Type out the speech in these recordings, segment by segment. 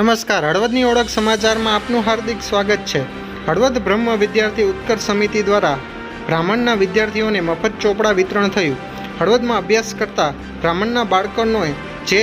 નમસ્કાર, હળવદની ઓળખ સમાચારમાં આપનું હાર્દિક સ્વાગત છે। હળવદ બ્રહ્મ વિદ્યાર્થી ઉત્કર્ષ સમિતિ દ્વારા બ્રાહ્મણના વિદ્યાર્થીઓને મફત ચોપડા વિતરણ થયું। હળવદમાં અભ્યાસ કરતા બ્રાહ્મણના બાળકોને જે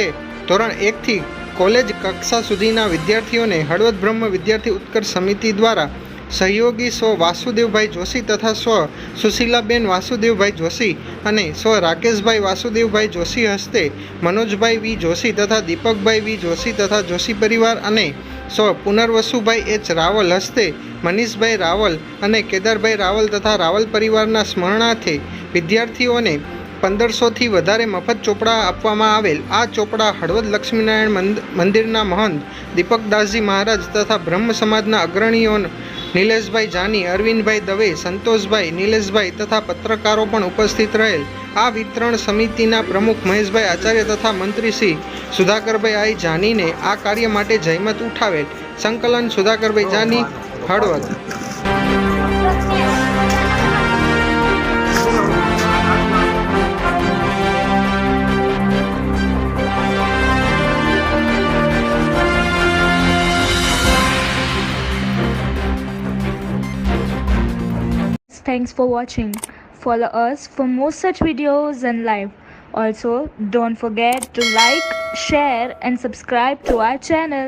ધોરણ 1 થી કોલેજ કક્ષા સુધીના વિદ્યાર્થીઓને હળવદ બ્રહ્મ વિદ્યાર્થી ઉત્કર્ષ સમિતિ દ્વારા સહયોગી સ્વ વાસુદેવભાઈ જોશી તથા સ્વ સુશીલાબેન વાસુદેવભાઈ જોશી અને સ્વ રાકેશભાઈ વાસુદેવભાઈ જોશી હસ્તે મનોજભાઈ વી જોશી તથા દીપકભાઈ વી જોશી તથા જોશી પરિવાર અને સ્વ પુનર્વસુભાઈ એચ રાવલ હસ્તે મનીષભાઈ રાવલ અને કેદારભાઈ રાવલ તથા રાવલ પરિવારના સ્મરણાર્થે વિદ્યાર્થીઓને 1500થી વધારે મફત ચોપડા આપવામાં આવેલ। આ ચોપડા હળવદ લક્ષ્મીનારાયણ મંદિરના મહંત દીપકદાસજી મહારાજ તથા બ્રહ્મ સમાજના અગ્રણીઓ નિલેશભાઈ જાની, અરવિંદભાઈ દવે, સંતોષભાઈ, નિલેશભાઈ તથા પત્રકારો પણ ઉપસ્થિત રહેલ। આ વિતરણ સમિતિના પ્રમુખ મહેશભાઈ આચાર્ય તથા મંત્રી શ્રી સુધાકરભાઈ આઈ જાનીને આ કાર્ય માટે જહેમત ઉઠાવેલ। સંકલન Sudhakarbhai Jani, Halvad. Thanks for watching. Follow us for more such videos and live. Also, don't forget to like, share and subscribe to our channel.